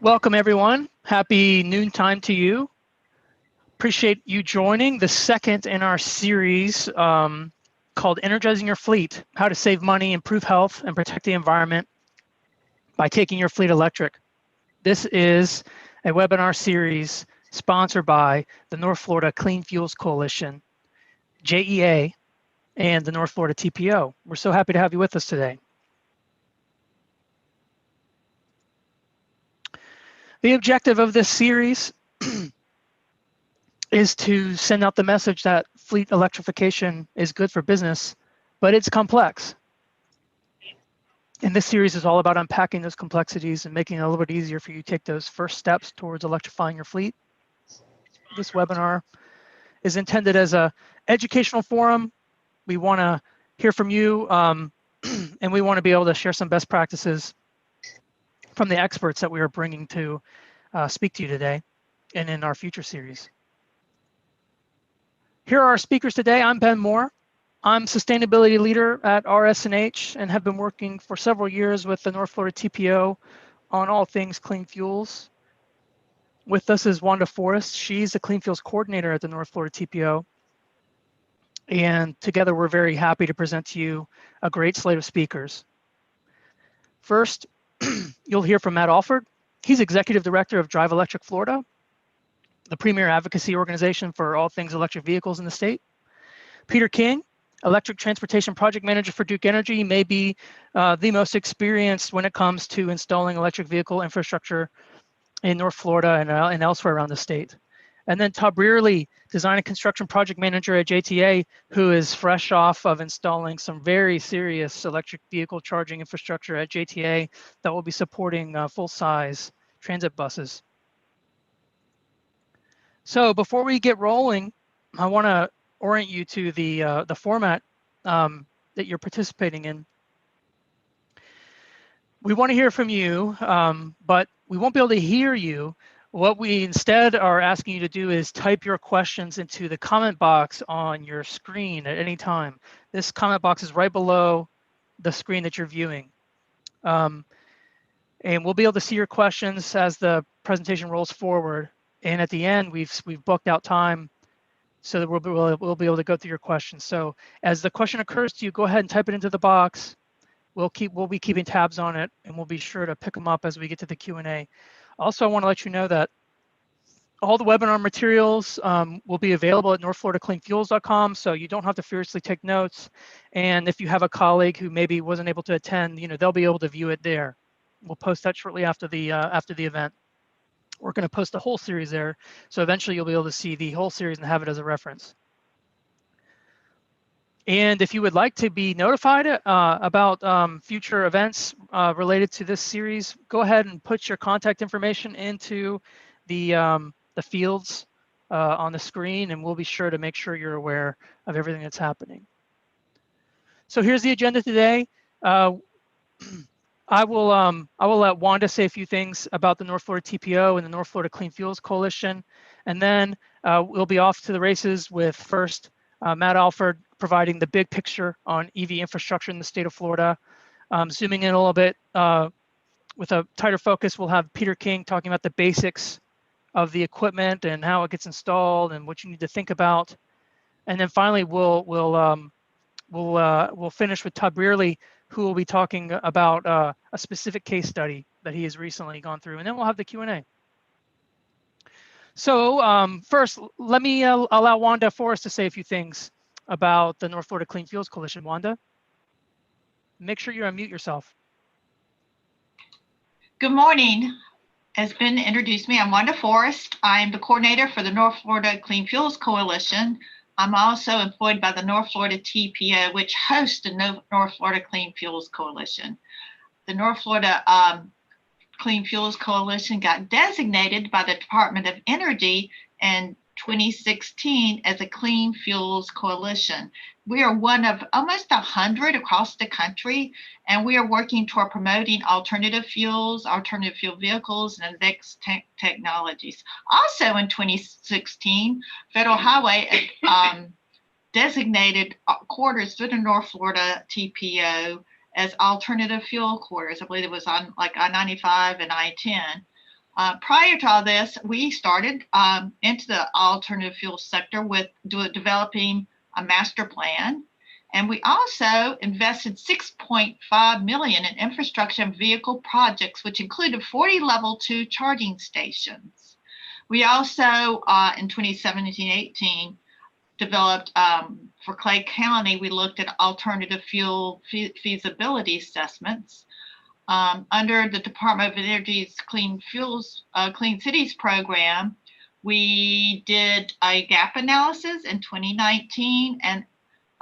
Welcome, everyone. Happy noontime to you. Appreciate you joining the second in our series called Energizing Your Fleet, How to Save Money, Improve Health, and Protect the Environment by Taking Your Fleet Electric. This is a webinar series sponsored by the North Florida Clean Fuels Coalition, JEA, and the North Florida TPO. We're so happy to have you with us today. The objective of this series is to send out the message that fleet electrification is good for business, but it's complex. And this series is all about unpacking those complexities and making it a little bit easier for you to take those first steps towards electrifying your fleet. This webinar is intended as an educational forum. We want to hear from you, and we want to be able to share some best practices from the experts that we are bringing to speak to you today and in our future series. Here are our speakers today. I'm Ben Moore. I'm sustainability leader at RS&H and have been working for several years with the North Florida TPO on all things clean fuels. With us is Wanda Forrest. She's the clean fuels coordinator at the North Florida TPO. And together we're very happy to present to you a great slate of speakers. First, you'll hear from Matt Alford. He's executive director of Drive Electric Florida, the premier advocacy organization for all things electric vehicles in the state. Peter King, electric transportation project manager for Duke Energy. He may be the most experienced when it comes to installing electric vehicle infrastructure in North Florida and elsewhere around the state. And then Todd Brearley, design and construction project manager at JTA, who is fresh off of installing some very serious electric vehicle charging infrastructure at JTA that will be supporting full-size transit buses. So before we get rolling, I want to orient you to the format that you're participating in. We want to hear from you, but we won't be able to hear you. What we instead are asking you to do is type your questions into the comment box on your screen at any time. This comment box is right below the screen that you're viewing. And we'll be able to see your questions as the presentation rolls forward. And at the end, we've booked out time so that we'll be able to go through your questions. So as the question occurs to you, go ahead and type it into the box. We'll be keeping tabs on it, and we'll be sure to pick them up as we get to the Q&A. Also, I want to let you know that all the webinar materials will be available at northfloridacleanfuels.com, so you don't have to furiously take notes. And if you have a colleague who maybe wasn't able to attend, they'll be able to view it there. We'll post that shortly after the event. We're going to post the whole series there, so eventually you'll be able to see the whole series and have it as a reference. And if you would like to be notified about future events related to this series, go ahead and put your contact information into the fields on the screen, and we'll be sure to make sure you're aware of everything that's happening. So here's the agenda today. I will let Wanda say a few things about the North Florida TPO and the North Florida Clean Fuels Coalition, and then we'll be off to the races with first Matt Alford providing the big picture on EV infrastructure in the state of Florida. Zooming in a little bit with a tighter focus, we'll have Peter King talking about the basics of the equipment and how it gets installed and what you need to think about. And then finally, we'll finish with Todd Brearley, who will be talking about a specific case study that he has recently gone through, and then we'll have the Q&A. So first, let me allow Wanda Forrest to say a few things about the North Florida Clean Fuels Coalition. Wanda, make sure you unmute yourself. Good morning. As Ben introduced me, I'm Wanda Forrest. I'm the coordinator for the North Florida Clean Fuels Coalition. I'm also employed by the North Florida TPO, which hosts the North Florida Clean Fuels Coalition. The North Florida Clean Fuels Coalition got designated by the Department of Energy in 2016 as a Clean Fuels Coalition. We are one of almost 100 across the country, and we are working toward promoting alternative fuels, alternative fuel vehicles, and advanced technologies. Also in 2016, Federal Highway designated corridors through the North Florida TPO as alternative fuel corridors. I believe it was on like I-95 and I-10. Prior to all this, we started into the alternative fuel sector with developing a master plan. And we also invested $6.5 million in infrastructure and vehicle projects, which included 40 level 2 charging stations. We also, in 2017-18, developed for Clay County, we looked at alternative fuel feasibility assessments. Under the Department of Energy's Clean Cities program, we did a gap analysis in 2019, and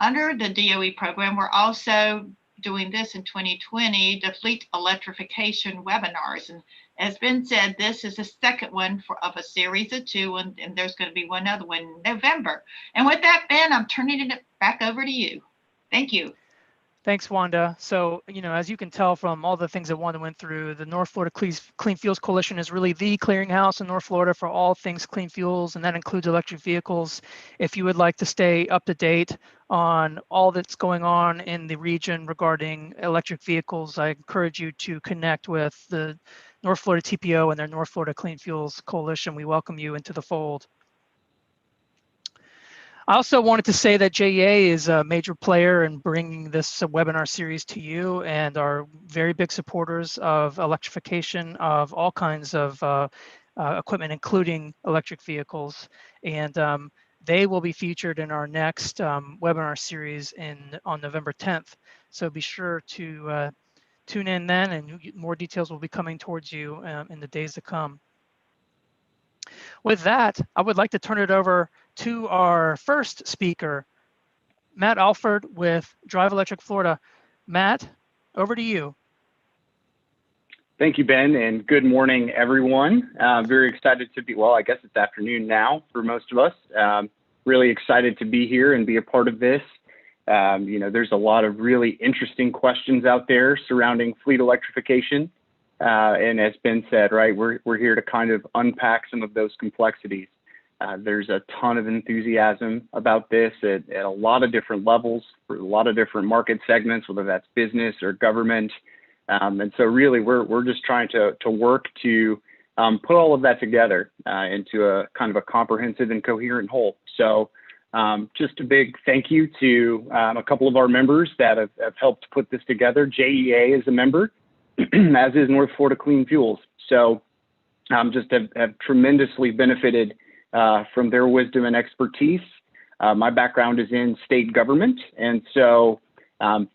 under the DOE program, we're also doing this in 2020, the fleet electrification webinars. And as Ben said, this is the second one of a series of 2, and there's going to be one other one in November. And with that, Ben, I'm turning it back over to you. Thank you. Thanks, Wanda. So, as you can tell from all the things that Wanda went through, the North Florida Clean Fuels Coalition is really the clearinghouse in North Florida for all things clean fuels, and that includes electric vehicles. If you would like to stay up to date on all that's going on in the region regarding electric vehicles, I encourage you to connect with the North Florida TPO and their North Florida Clean Fuels Coalition. We welcome you into the fold. I also wanted to say that JEA is a major player in bringing this webinar series to you and are very big supporters of electrification of all kinds of equipment, including electric vehicles. And they will be featured in our next webinar series on November 10th. So be sure to tune in then, and more details will be coming towards you in the days to come. With that, I would like to turn it over to our first speaker, Matt Alford with Drive Electric Florida. Matt, over to you. Thank you, Ben, and good morning, everyone. Very excited to be, well, I guess it's afternoon now for most of us. Really excited to be here and be a part of this. There's a lot of really interesting questions out there surrounding fleet electrification. And as Ben said, right, we're here to kind of unpack some of those complexities. There's a ton of enthusiasm about this at a lot of different levels for a lot of different market segments, whether that's business or government. And so really we're just trying to work to put all of that together into a kind of a comprehensive and coherent whole. So just a big thank you to a couple of our members that have helped put this together. JEA is a member, as is North Florida Clean Fuels. So just have tremendously benefited from their wisdom and expertise. My background is in state government, and so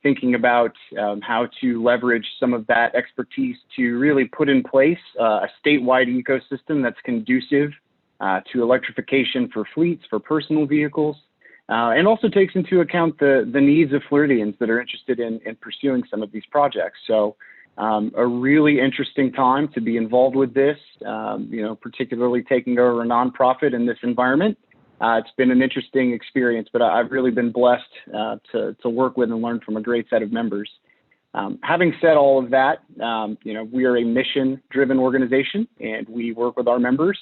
thinking about how to leverage some of that expertise to really put in place a statewide ecosystem that's conducive to electrification for fleets, for personal vehicles, and also takes into account the needs of Floridians that are interested in pursuing some of these projects. So a really interesting time to be involved with this, particularly taking over a nonprofit in this environment. It's been an interesting experience, but I've really been blessed to work with and learn from a great set of members. Having said all of that, we are a mission-driven organization, and we work with our members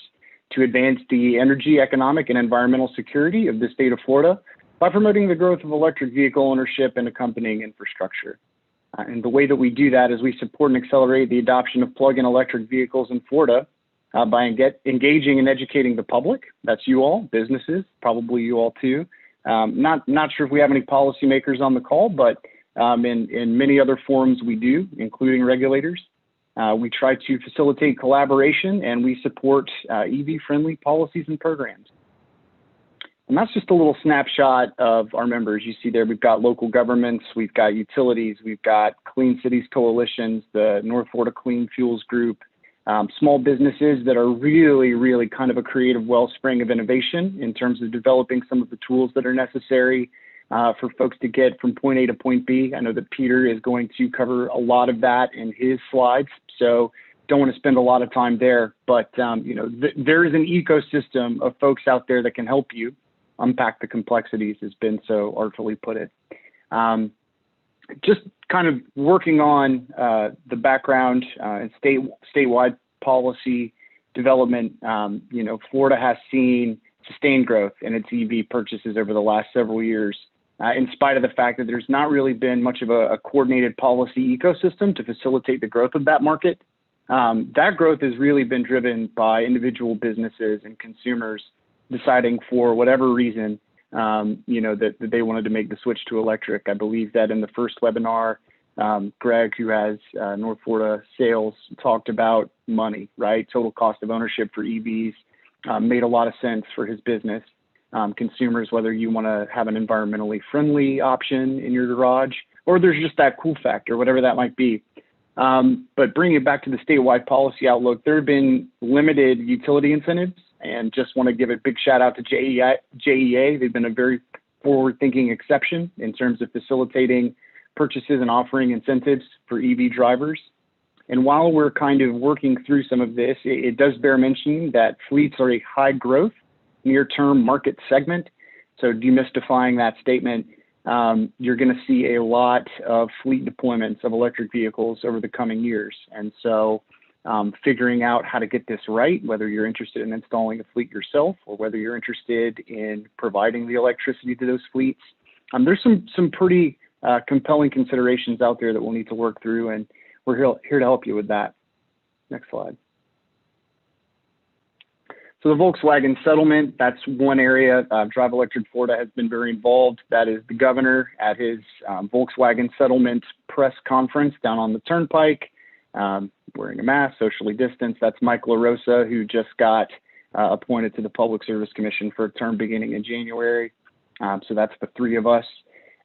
to advance the energy, economic, and environmental security of the state of Florida by promoting the growth of electric vehicle ownership and accompanying infrastructure. And the way that we do that is we support and accelerate the adoption of plug-in electric vehicles in Florida by engaging and educating the public. That's you all, businesses, probably you all too. Not sure if we have any policymakers on the call, but in many other forums we do, including regulators. We try to facilitate collaboration, and we support EV-friendly policies and programs. And that's just a little snapshot of our members. You see there, we've got local governments, we've got utilities, we've got Clean Cities Coalitions, the North Florida Clean Fuels Group, small businesses that are really, really kind of a creative wellspring of innovation in terms of developing some of the tools that are necessary for folks to get from point A to point B. I know that Peter is going to cover a lot of that in his slides, so don't want to spend a lot of time there, but there is an ecosystem of folks out there that can help you unpack the complexities, as Ben so artfully put it. Just kind of working on the background and statewide policy development, Florida has seen sustained growth in its EV purchases over the last several years, in spite of the fact that there's not really been much of a coordinated policy ecosystem to facilitate the growth of that market. That growth has really been driven by individual businesses and consumers deciding for whatever reason, that they wanted to make the switch to electric. I believe that in the first webinar, Greg, who has North Florida sales, talked about money, right? Total cost of ownership for EVs made a lot of sense for his business. Consumers, whether you want to have an environmentally friendly option in your garage, or there's just that cool factor, whatever that might be. But bringing it back to the statewide policy outlook, there have been limited utility incentives, and just want to give a big shout out to JEA. They've been a very forward-thinking exception in terms of facilitating purchases and offering incentives for EV drivers. And while we're kind of working through some of this, it does bear mentioning that fleets are a high growth, near-term market segment. So demystifying that statement, you're going to see a lot of fleet deployments of electric vehicles over the coming years. And so figuring out how to get this right, whether you're interested in installing a fleet yourself or whether you're interested in providing the electricity to those fleets, there's some pretty compelling considerations out there that we'll need to work through, and we're here to help you with that. Next slide. So the Volkswagen settlement, that's one area. Drive Electric Florida has been very involved. That is the governor at his Volkswagen settlement press conference down on the Turnpike, wearing a mask, socially distanced. That's Mike LaRosa, who just got appointed to the Public Service Commission for a term beginning in January. So that's the three of us.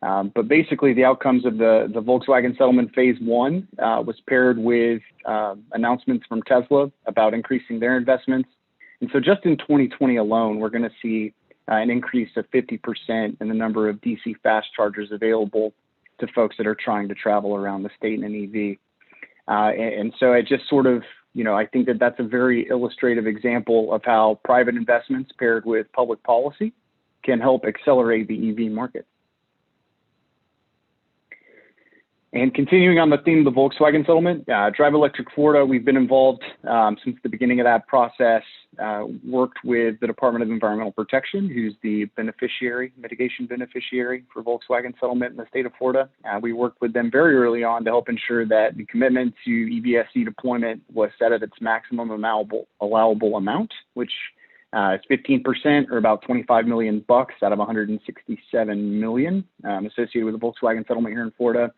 But basically, the outcomes of the Volkswagen settlement phase one was paired with announcements from Tesla about increasing their investments. And so just in 2020 alone, we're going to see an increase of 50% in the number of DC fast chargers available to folks that are trying to travel around the state in an EV. And so it just sort of, I think that that's a very illustrative example of how private investments paired with public policy can help accelerate the EV market. And continuing on the theme of the Volkswagen settlement, Drive Electric Florida, we've been involved since the beginning of that process, worked with the Department of Environmental Protection, who's the mitigation beneficiary for Volkswagen settlement in the state of Florida. We worked with them very early on to help ensure that the commitment to EVSE deployment was set at its maximum allowable amount, which is 15%, or about $25 million out of $167 million associated with the Volkswagen settlement here in Florida.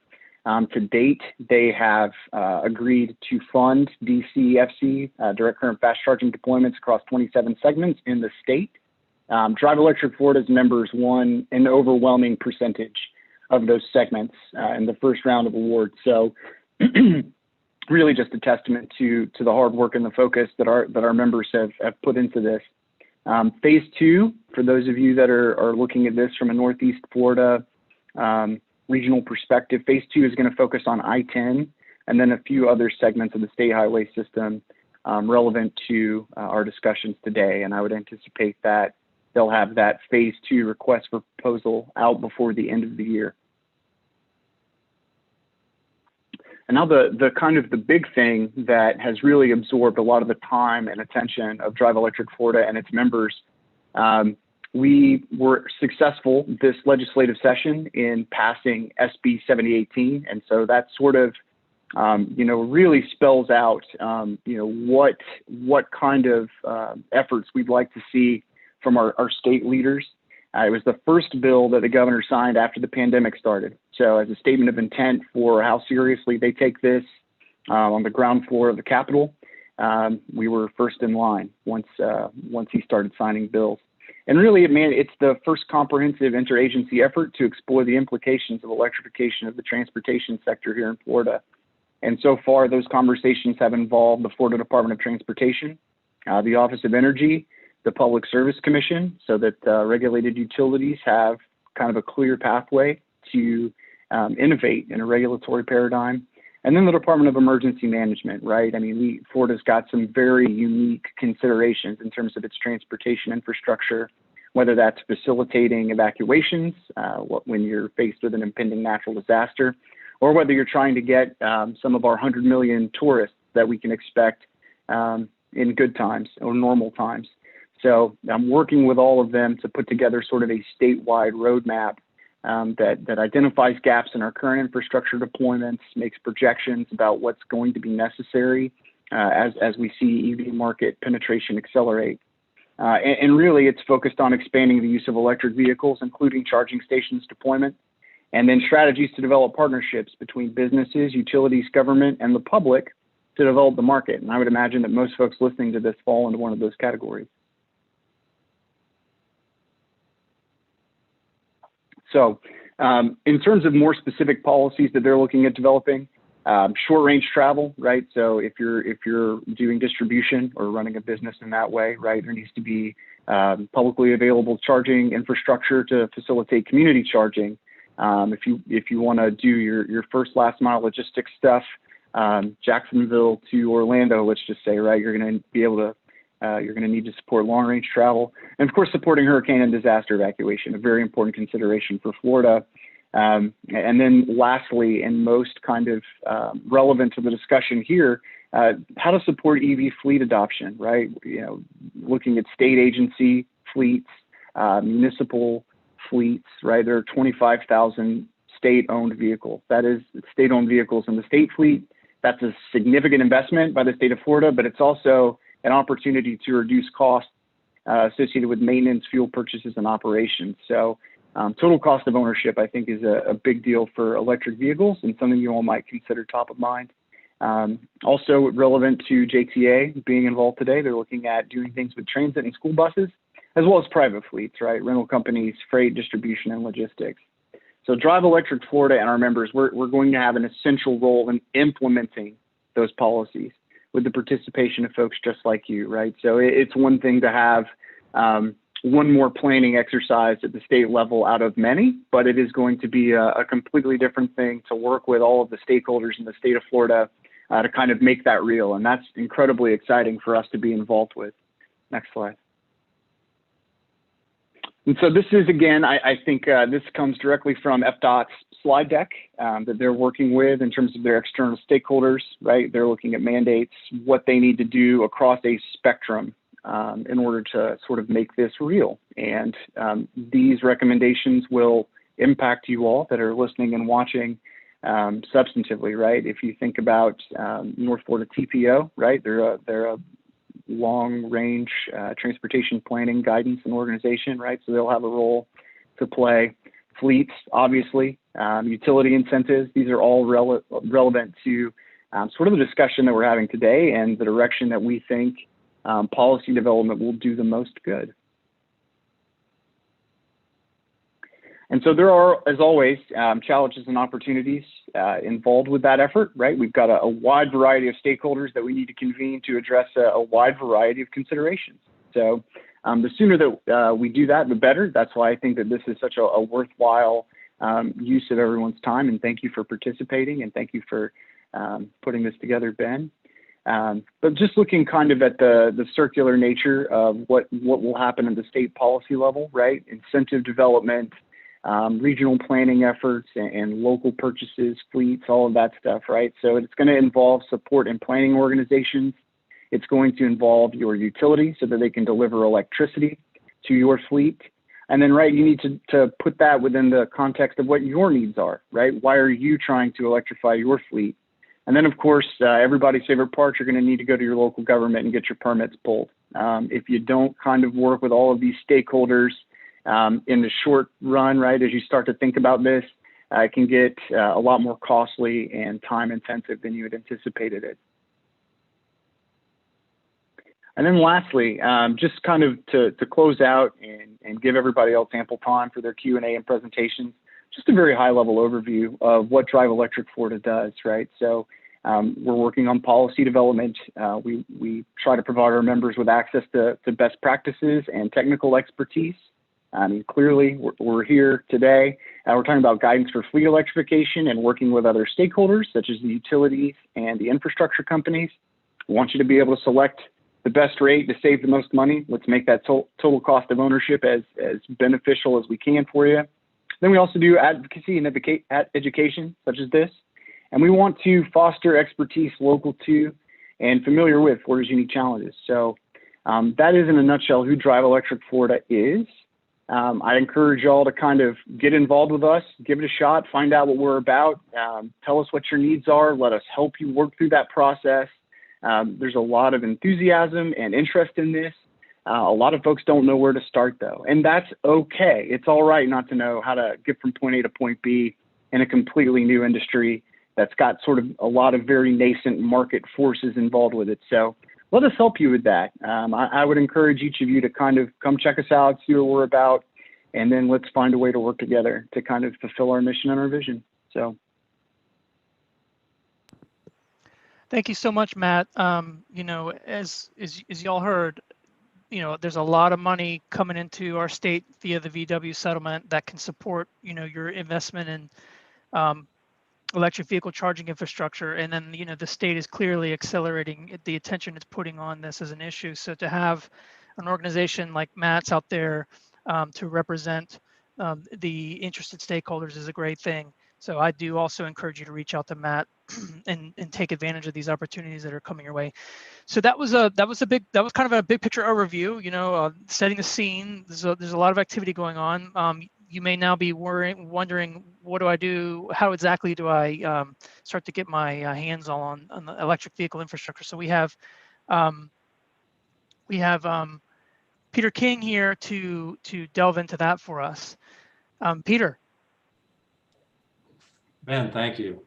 To date, they have agreed to fund DCFC, direct current fast charging deployments across 27 segments in the state. Drive Electric Florida's members won an overwhelming percentage of those segments in the first round of awards. So really just a testament to the hard work and the focus that our members have put into this. Phase two, for those of you that are looking at this from a Northeast Florida regional perspective, phase two is going to focus on I-10 and then a few other segments of the state highway system relevant to our discussions today. And I would anticipate that they'll have that phase two request for proposal out before the end of the year. And now the kind of the big thing that has really absorbed a lot of the time and attention of Drive Electric Florida and its members, we were successful this legislative session in passing SB 7018. And so that sort of, really spells out, what kind of efforts we'd like to see from our state leaders. It was the first bill that the governor signed after the pandemic started. So as a statement of intent for how seriously they take this on the ground floor of the Capitol, we were first in line once he started signing bills. And really, it's the first comprehensive interagency effort to explore the implications of electrification of the transportation sector here in Florida. And so far, those conversations have involved the Florida Department of Transportation, the Office of Energy, the Public Service Commission, so that regulated utilities have kind of a clear pathway to innovate in a regulatory paradigm. And then the Department of Emergency Management, right? Florida's got some very unique considerations in terms of its transportation infrastructure, whether that's facilitating evacuations when you're faced with an impending natural disaster, or whether you're trying to get some of our 100 million tourists that we can expect in good times or normal times. So I'm working with all of them to put together sort of a statewide roadmap that identifies gaps in our current infrastructure deployments, makes projections about what's going to be necessary as we see EV market penetration accelerate. And really, it's focused on expanding the use of electric vehicles, including charging stations deployment, and then strategies to develop partnerships between businesses, utilities, government, and the public to develop the market. And I would imagine that most folks listening to this fall into one of those categories. So in terms of more specific policies that they're looking at developing, short range travel, right? So if you're doing distribution or running a business in that way, right, there needs to be publicly available charging infrastructure to facilitate community charging. If you want to do your first last mile logistics stuff, Jacksonville to Orlando, let's just say, right, you're going to be able to you're going to need to support long range travel, and of course supporting hurricane and disaster evacuation, a very important consideration for Florida. And then lastly, and most kind of relevant to the discussion here, how to support EV fleet adoption, right? You know, looking at state agency fleets, municipal fleets, right? There are 25,000 state-owned vehicles. That is state-owned vehicles in the state fleet. That's a significant investment by the state of Florida, but it's also an opportunity to reduce costs associated with maintenance, fuel purchases, and operations. So total cost of ownership, I think, is a big deal for electric vehicles and something you all might consider top of mind. Also relevant to JTA being involved today, they're looking at doing things with transit and school buses, as well as private fleets, right? Rental companies, freight, distribution, and logistics. So Drive Electric Florida and our members, we're going to have an essential role in implementing those policies with the participation of folks just like you, right? So it's one thing to have one more planning exercise at the state level out of many, but it is going to be a completely different thing to work with all of the stakeholders in the state of Florida to kind of make that real. And that's incredibly exciting for us to be involved with. Next slide. And so this is, again, I think this comes directly from FDOT's slide deck that they're working with in terms of their external stakeholders, right? They're looking at mandates, what they need to do across a spectrum in order to sort of make this real. And these recommendations will impact you all that are listening and watching substantively, right? If you think about North Florida TPO, right? They're a long-range transportation planning guidance and organization, right? So they'll have a role to play. Fleets, obviously, utility incentives, these are all relevant to sort of the discussion that we're having today and the direction that we think policy development will do the most good. And so there are, as always, challenges and opportunities involved with that effort, right? We've got a wide variety of stakeholders that we need to convene to address a wide variety of considerations. So the sooner that we do that, the better. That's why I think that this is such a worthwhile use of everyone's time. And thank you for participating, and thank you for putting this together, Ben. But just looking kind of at the circular nature of what will happen at the state policy level, right? Incentive development, regional planning efforts, and local purchases, fleets, all of that stuff, right? So it's going to involve support and planning organizations. It's going to involve your utility so that they can deliver electricity to your fleet. And then, right, you need to put that within the context of what your needs are, right? Why are you trying to electrify your fleet? And then, of course, everybody's favorite part, you're going to need to go to your local government and get your permits pulled. If you don't kind of work with all of these stakeholders in the short run, right, as you start to think about this, it can get a lot more costly and time intensive than you had anticipated it. And then lastly, just kind of to close out and give everybody else ample time for their Q&A and presentations, just a very high level overview of what Drive Electric Florida does, right? So we're working on policy development. We try to provide our members with access to best practices and technical expertise. I mean, clearly, we're here today. We're talking about guidance for fleet electrification and working with other stakeholders, such as the utilities and the infrastructure companies. We want you to be able to select the best rate to save the most money. Let's make that total cost of ownership as beneficial as we can for you. Then we also do advocacy and education, such as this. And we want to foster expertise local to and familiar with Florida's unique challenges. So that is, in a nutshell, who Drive Electric Florida is. I encourage y'all to kind of get involved with us, give it a shot, find out what we're about, tell us what your needs are, let us help you work through that process. There's a lot of enthusiasm and interest in this. A lot of folks don't know where to start though, and that's okay. It's all right not to know how to get from point A to point B in a completely new industry that's got sort of a lot of very nascent market forces involved with it. So let us help you with that. I would encourage each of you to kind of come check us out, see what we're about, and then let's find a way to work together to kind of fulfill our mission and our vision. So. Thank you so much, Matt. You know, as y'all heard, you know, there's a lot of money coming into our state via the VW settlement that can support, you know, your investment in electric vehicle charging infrastructure. And then, you know, the state is clearly accelerating the attention it's putting on this as an issue. So to have an organization like Matt's out there to represent the interested stakeholders is a great thing. So I do also encourage you to reach out to Matt and take advantage of these opportunities that are coming your way. So that was kind of a big picture overview, you know, setting the scene. There's a lot of activity going on. You may now be wondering, what do I do? How exactly do I start to get my hands on the electric vehicle infrastructure? So we have Peter King here to delve into that for us. Peter. Ben, thank you.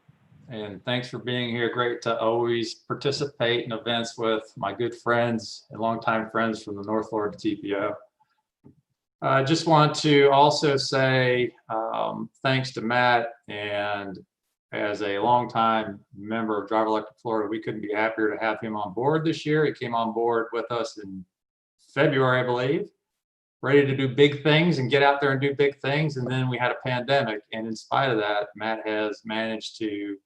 And thanks for being here. Great to always participate in events with my good friends and longtime friends from the North Florida TPO. I just want to also say thanks to Matt, and as a longtime member of Drive Electric Florida, we couldn't be happier to have him on board this year. He came on board with us in February, I believe, ready to do big things and get out there and do big things. And then we had a pandemic. And in spite of that, Matt has managed to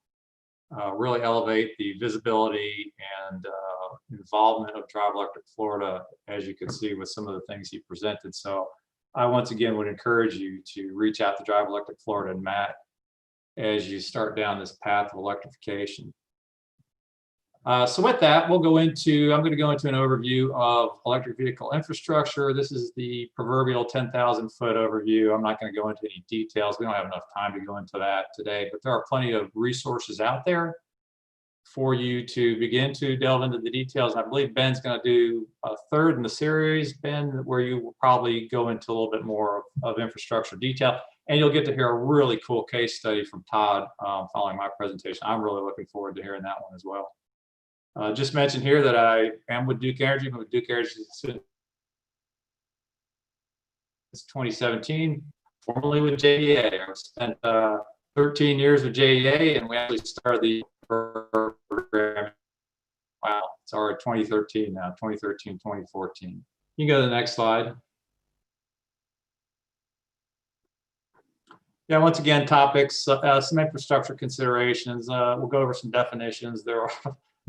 really elevate the visibility and involvement of Drive Electric Florida, as you can see with some of the things he presented. So I once again would encourage you to reach out to Drive Electric Florida and Matt as you start down this path of electrification. So with that, I'm going to go into an overview of electric vehicle infrastructure. This is the proverbial 10,000 foot overview. I'm not going to go into any details. We don't have enough time to go into that today, but there are plenty of resources out there for you to begin to delve into the details. And I believe Ben's going to do a third in the series, Ben, where you will probably go into a little bit more of infrastructure detail. And you'll get to hear a really cool case study from Todd following my presentation. I'm really looking forward to hearing that one as well. Just mention here that I am with Duke Energy. I've been with Duke Energy since 2017, formerly with JEA. I've spent 13 years with JEA, and we actually started the program. Wow, it's already 2013 now, 2013, 2014. You can go to the next slide. Yeah, once again, topics, some infrastructure considerations. We'll go over some definitions. There are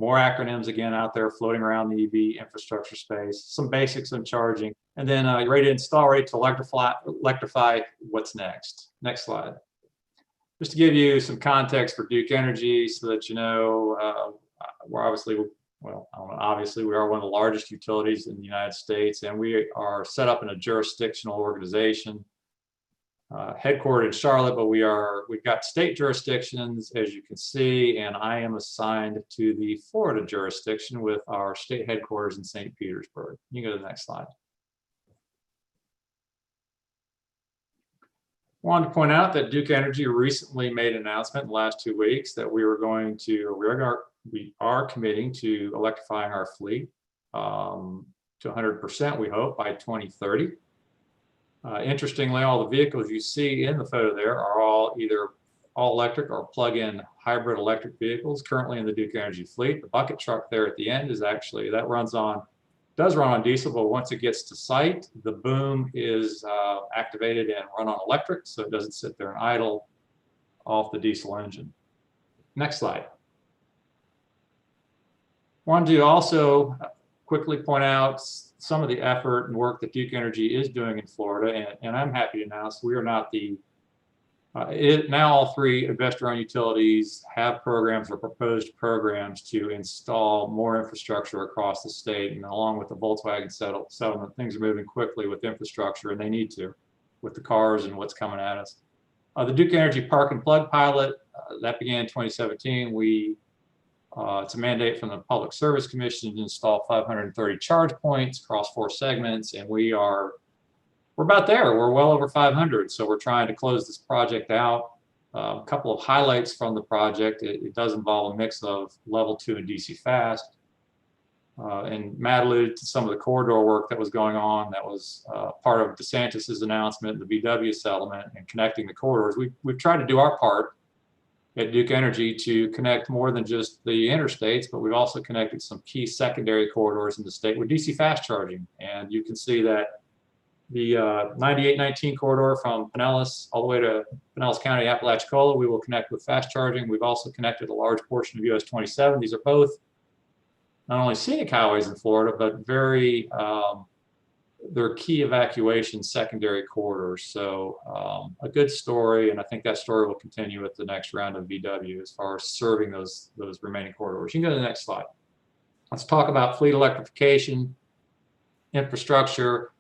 more acronyms again out there floating around the EV infrastructure space, some basics on charging, and then you're ready to install, ready to electrify. What's next? Next slide. Just to give you some context for Duke Energy so that you know, we're obviously, well, I don't know, obviously we are one of the largest utilities in the United States, and we are set up in a jurisdictional organization. Headquartered in Charlotte, but we've got state jurisdictions, as you can see, and I am assigned to the Florida jurisdiction with our state headquarters in St. Petersburg. You can go to the next slide. I wanted to point out that Duke Energy recently made an announcement in the last 2 weeks that we are committing to electrifying our fleet to 100%, we hope, by 2030. Interestingly, all the vehicles you see in the photo there are all either all electric or plug-in hybrid electric vehicles currently in the Duke Energy fleet. The bucket truck there at the end is actually, that does run on diesel, but once it gets to site, the boom is activated and run on electric, so it doesn't sit there and idle off the diesel engine. Next slide. Wanted to also quickly point out some of the effort and work that Duke Energy is doing in Florida, and I'm happy to announce we are not now all 3 investor-owned utilities have programs or proposed programs to install more infrastructure across the state, and along with the Volkswagen settlement, things are moving quickly with infrastructure, and they need to, with the cars and what's coming at us. The Duke Energy Park and Plug pilot, that began in 2017. We It's a mandate from the Public Service Commission to install 530 charge points across 4 segments, and we're about there. We're well over 500, so we're trying to close this project out. A couple of highlights from the project: it does involve a mix of level 2 and DC fast. And Matt alluded to some of the corridor work that was going on. That was part of DeSantis's announcement, the VW settlement, and connecting the corridors. We've tried to do our part at Duke Energy to connect more than just the interstates, but we've also connected some key secondary corridors in the state with DC fast charging. And you can see that the 9819 corridor from Pinellas all the way to Pinellas County, Apalachicola, we will connect with fast charging. We've also connected a large portion of US 27. These are both not only scenic highways in Florida, but very, they're key evacuation secondary corridors. So a good story, and I think that story will continue with the next round of VW as far as serving those remaining corridors. You can go to the next slide. Let's talk about fleet electrification, infrastructure.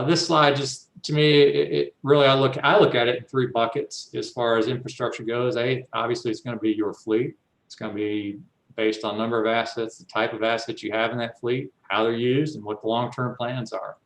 This slide, just to me, it really, I look at it in 3 buckets as far as infrastructure goes. Obviously, it's going to be your fleet. It's going to be based on number of assets, the type of assets you have in that fleet, how they're used, and what the long-term plans are.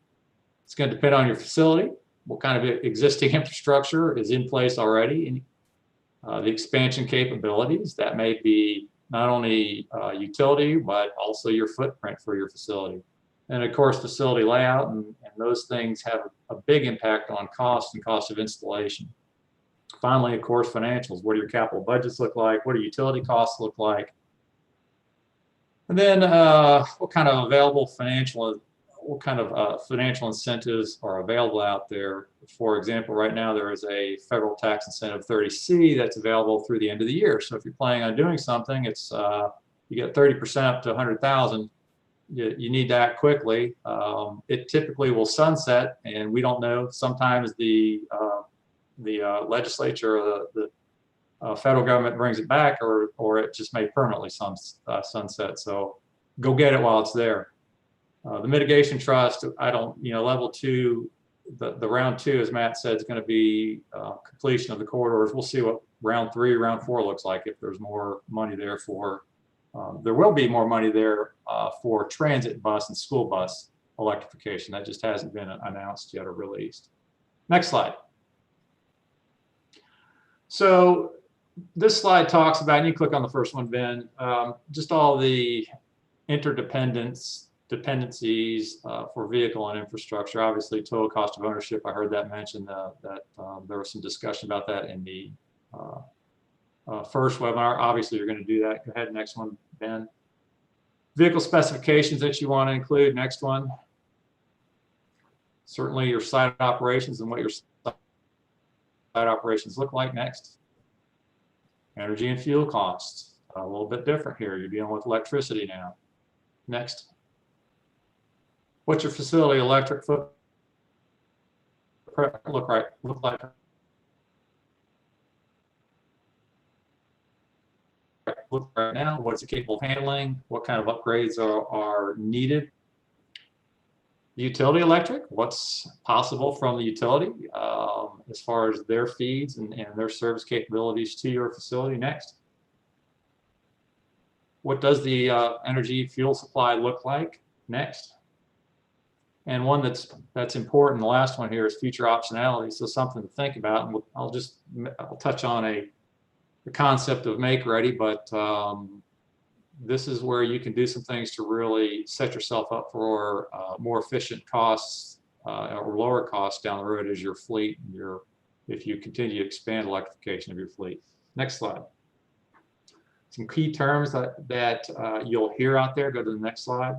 It's going to depend on your facility, what kind of existing infrastructure is in place already, and the expansion capabilities. That may be not only utility, but also your footprint for your facility. And of course, facility layout, and those things have a big impact on cost and cost of installation. Finally, of course, financials. What do your capital budgets look like? What do utility costs look like? And then what kind of financial incentives are available out there? For example, right now there is a federal tax incentive 30C that's available through the end of the year. So if you're planning on doing something, it's you get 30% up to 100,000. You need to act quickly. It typically will sunset, and we don't know. Sometimes the legislature or the federal government brings it back, or it just may permanently sunset. So go get it while it's there. The mitigation trust, level 2, the round 2, as Matt said, is going to be completion of the corridors. We'll see what round 3, round 4 looks like, if there's more money there for, there will be more money there for transit bus and school bus electrification. That just hasn't been announced yet or released. Next slide. So this slide talks about, and you click on the first one, Ben, just all the dependencies for vehicle and infrastructure. Obviously, total cost of ownership, I heard that mentioned, that there was some discussion about that in the first webinar. Obviously, you're going to do that. Go ahead, next one, Ben. Vehicle specifications that you want to include, next one. Certainly your site operations and what your site operations look like, next. Energy and fuel costs, a little bit different here. You're dealing with electricity now. Next. What's your facility electric footprint look like? Look right now, what's it capable of handling? What kind of upgrades are needed? Utility electric, what's possible from the utility as far as their feeds and their service capabilities to your facility. Next. What does the energy fuel supply look like? Next. And one that's important, the last one here, is future optionality. So something to think about. And I'll touch on the concept of make ready, but this is where you can do some things to really set yourself up for more efficient costs or lower costs down the road as your fleet, if you continue to expand electrification of your fleet. Next slide. Some key terms that you'll hear out there. Go to the next slide.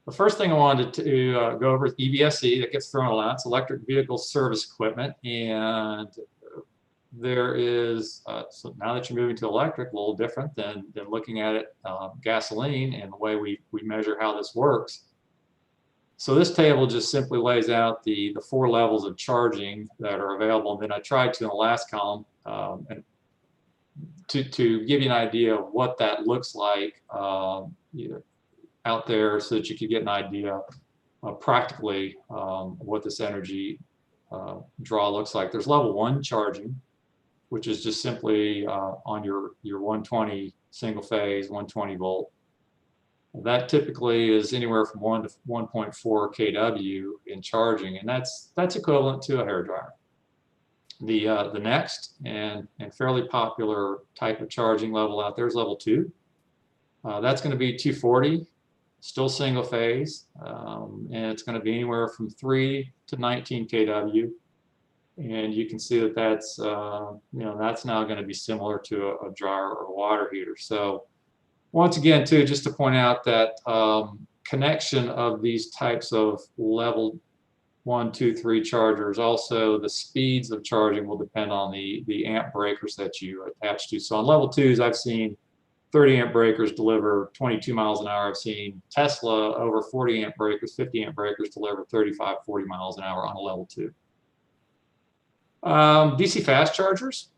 The first thing I wanted to go over is EVSE. That gets thrown a lot. It's electric vehicle service equipment, and there is, so now that you're moving to electric, a little different than looking at it gasoline and the way we measure how this works. So this table just simply lays out the 4 levels of charging that are available. And then I tried to, in the last column, and to give you an idea of what that looks like out there, so that you could get an idea of practically what this energy draw looks like. There's level 1 charging, which is just simply on your 120 single phase, 120 volt. That typically is anywhere from 1 to 1.4 kW in charging, and that's equivalent to a hairdryer. The next and fairly popular type of charging level out there is level 2. That's going to be 240, still single phase, and it's going to be anywhere from 3 to 19 kW. And you can see that that's that's now going to be similar to a dryer or water heater. So once again, too, just to point out that connection of these types of level 1, 2, 3 chargers, also the speeds of charging will depend on the amp breakers that you attach to. So on level 2s, I've seen 30 amp breakers deliver 22 miles an hour. I've seen Tesla over 40 amp breakers, 50 amp breakers deliver 35, 40 miles an hour on a level 2. DC fast chargers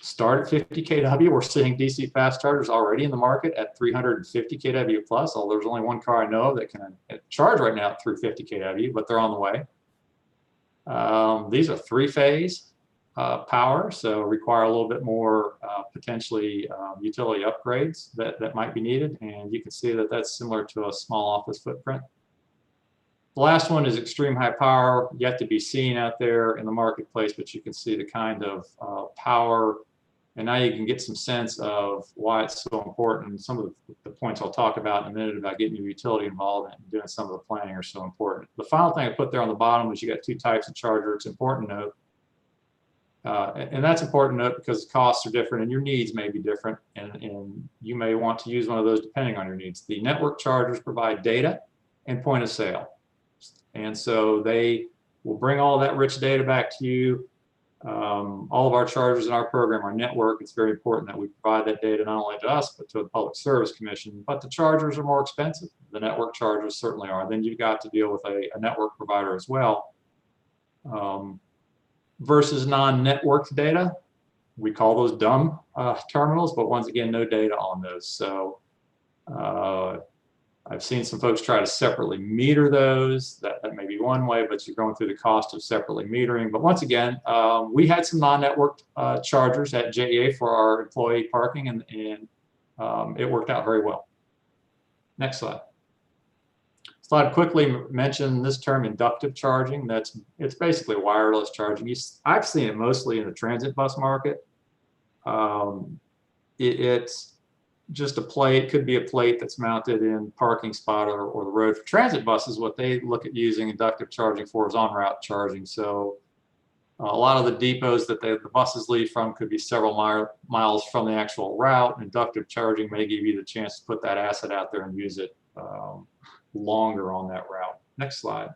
start at 50 kW. We're seeing DC fast chargers already in the market at 350 kW plus. Although there's only one car I know of that can charge right now at 350 kW, but they're on the way. These are 3-phase power, so require a little bit more potentially utility upgrades that might be needed. And you can see that that's similar to a small office footprint. The last one is extreme high power, yet to be seen out there in the marketplace, but you can see the kind of power, and now you can get some sense of why it's so important. Some of the points I'll talk about in a minute about getting your utility involved and doing some of the planning are so important. The final thing I put there on the bottom is you got 2 types of charger. It's important to note. And that's important to note because the costs are different and your needs may be different, and you may want to use one of those depending on your needs. The network chargers provide data and point of sale. And so they will bring all that rich data back to you. All of our chargers in our program are network. It's very important that we provide that data not only to us, but to the Public Service Commission. But the chargers are more expensive. The network chargers certainly are. Then you've got to deal with a network provider as well. Versus non-networked data, we call those dumb terminals, but once again, no data on those. So I've seen some folks try to separately meter those. That may be one way, but you're going through the cost of separately metering. But once again, we had some non-networked chargers at JEA for our employee parking, and it worked out very well. Next slide. Slide quickly mention this term, inductive charging. It's basically wireless charging. I've seen it mostly in the transit bus market. It's just a plate, could be a plate that's mounted in parking spot or the road. For transit buses, what they look at using inductive charging for is on-route charging. So a lot of the depots that the buses leave from could be several miles from the actual route. Inductive charging may give you the chance to put that asset out there and use it longer on that route. Next slide.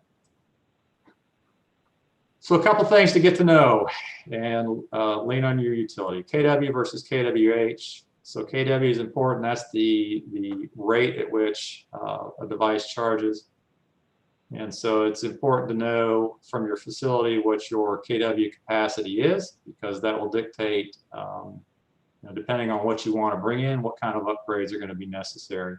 So a couple things to get to know and lean on your utility. KW versus KWH. So KW is important. That's the rate at which a device charges. And so it's important to know from your facility what your KW capacity is, because that will dictate, depending on what you want to bring in, what kind of upgrades are going to be necessary.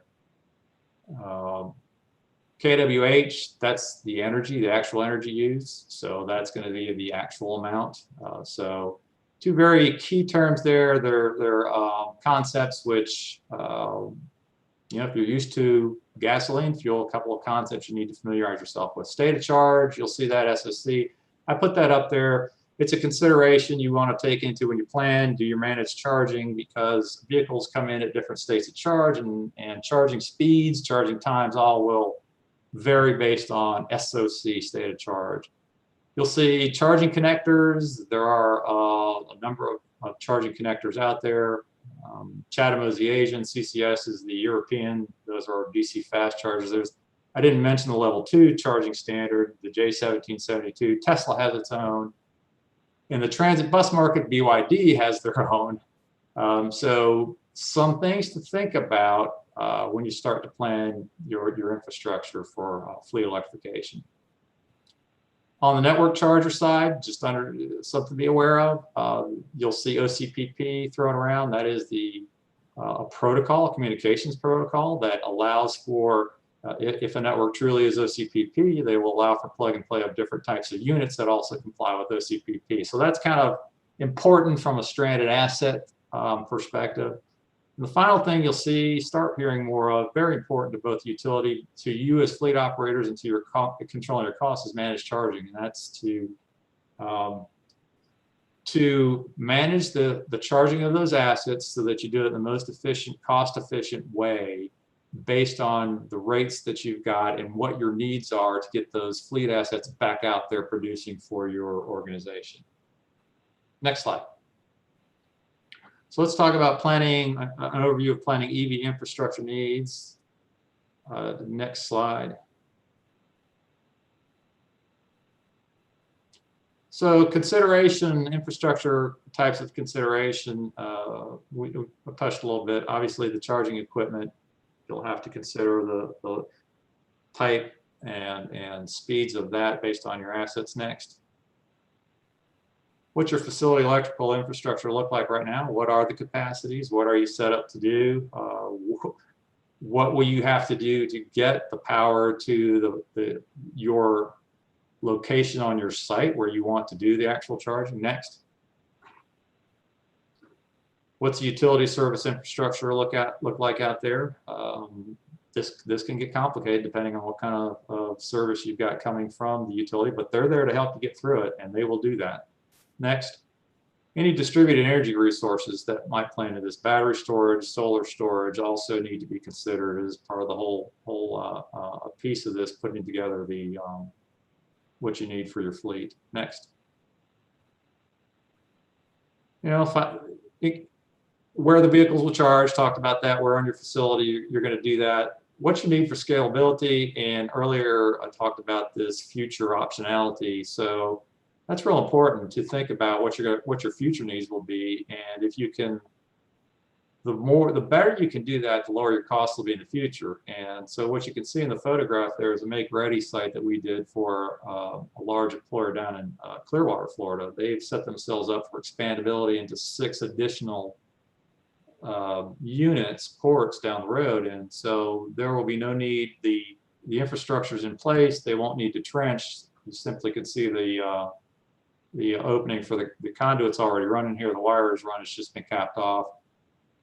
KWH, that's the energy, the actual energy used. So that's going to be the actual amount. So two very key terms there. They're concepts which, if you're used to gasoline fuel, a couple of concepts you need to familiarize yourself with. State of charge, you'll see that SSC. I put that up there. It's a consideration you want to take into when you plan, do your managed charging, because vehicles come in at different states of charge, and charging speeds, charging times all will vary based on SOC, state of charge. You'll see charging connectors. There are a number of charging connectors out there. CHAdeMO is the Asian, CCS is the European. Those are DC fast chargers. I didn't mention the level 2 charging standard, the J1772. Tesla has its own. In the transit bus market, BYD has their own. So some things to think about when you start to plan your infrastructure for fleet electrification. On the network charger side, just under something to be aware of, you'll see OCPP thrown around. That is a protocol, a communications protocol that allows for, if a network truly is OCPP, they will allow for plug and play of different types of units that also comply with OCPP. So that's kind of important from a stranded asset perspective. And the final thing you'll see, start hearing more of, very important to both utility, to you as fleet operators, and to your controlling your costs, is managed charging. And that's to manage the charging of those assets so that you do it in the most efficient, cost-efficient way based on the rates that you've got and what your needs are to get those fleet assets back out there producing for your organization. Next slide. So let's talk about planning, an overview of planning EV infrastructure needs. Next slide. So consideration, infrastructure types of consideration, we touched a little bit. Obviously, the charging equipment, you'll have to consider the type and speeds of that based on your assets. Next. What's your facility electrical infrastructure look like right now? What are the capacities? What are you set up to do? What will you have to do to get the power to your location on your site where you want to do the actual charging? Next. What's the utility service infrastructure look like out there? This can get complicated depending on what kind of service you've got coming from the utility, but they're there to help you get through it, and they will do that. Next. Any distributed energy resources that might play into this. Battery storage, solar storage also need to be considered as part of the whole piece of this, putting together the what you need for your fleet. Next. You know, where the vehicles will charge, talked about that. Where on your facility you're going to do that. What you need for scalability, and earlier I talked about this future optionality. So that's real important to think about what your future needs will be, and if you can, the better you can do that, the lower your costs will be in the future. And so what you can see in the photograph there is a Make Ready site that we did for a large employer down in Clearwater, Florida. They've set themselves up for expandability into 6 additional units, ports down the road, and so there will be no need. The infrastructure is in place. They won't need to trench. You simply can see the opening for the conduit's already running here. The wire is run. It's just been capped off.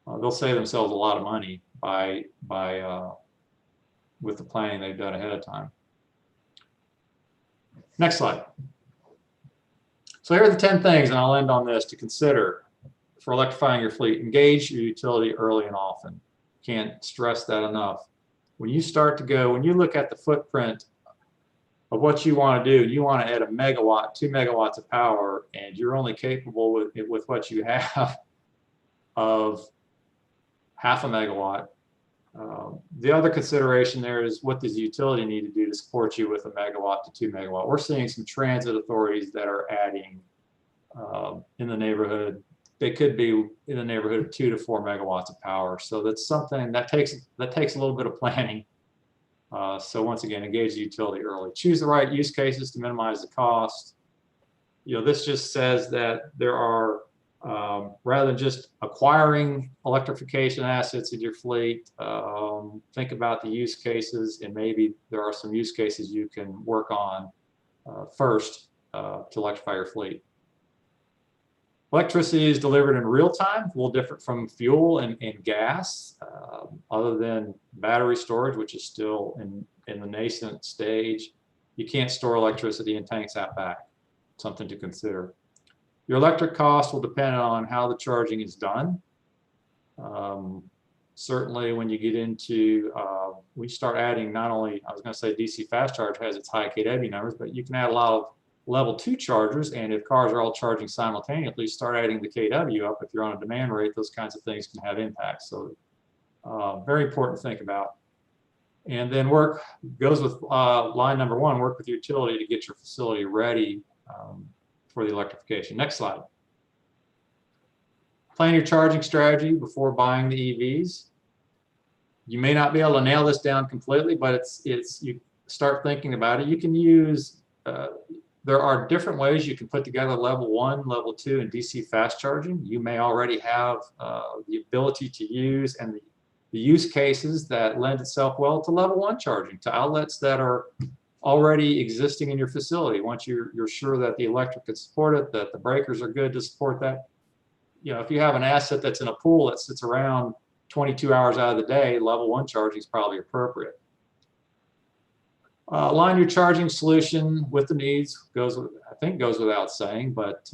They'll save themselves a lot of money with the planning they've done ahead of time. Next slide. So here are the 10 things, and I'll end on this, to consider for electrifying your fleet. Engage your utility early and often. Can't stress that enough. When you look at the footprint of what you want to do, you want to add 1 megawatt, 2 megawatts of power, and you're only capable with what you have of 0.5 megawatt. The other consideration there is, what does the utility need to do to support you with 1 megawatt to 2 megawatt? We're seeing some transit authorities that are adding in the neighborhood. They could be in the neighborhood of 2 to 4 megawatts of power. So that's something that takes a little bit of planning. So once again, engage the utility early. Choose the right use cases to minimize the cost. You know, this just says that there are, rather than just acquiring electrification assets in your fleet, think about the use cases, and maybe there are some use cases you can work on first to electrify your fleet. Electricity is delivered in real time, a little different from fuel and gas, other than battery storage, which is still in the nascent stage. You can't store electricity in tanks out back. Something to consider. Your electric cost will depend on how the charging is done. Certainly when you get into, we start adding not only, I was going to say DC fast charge has its high kW numbers, but you can add a lot of level 2 chargers, and if cars are all charging simultaneously, start adding the kW up. If you're on a demand rate, those kinds of things can have impacts. So very important to think about. And then work goes with line number 1, work with your utility to get your facility ready for the electrification. Next slide. Plan your charging strategy before buying the EVs. You may not be able to nail this down completely, but you start thinking about it. You can use there are different ways you can put together level 1, level 2, and DC fast charging. You may already have the ability to use and the use cases that lend itself well to level 1 charging, to outlets that are already existing in your facility. Once you're sure that the electric can support it, that the breakers are good to support that. You know, if you have an asset that's in a pool that sits around 22 hours out of the day, level 1 charging is probably appropriate. Align your charging solution with the needs. I think goes without saying, but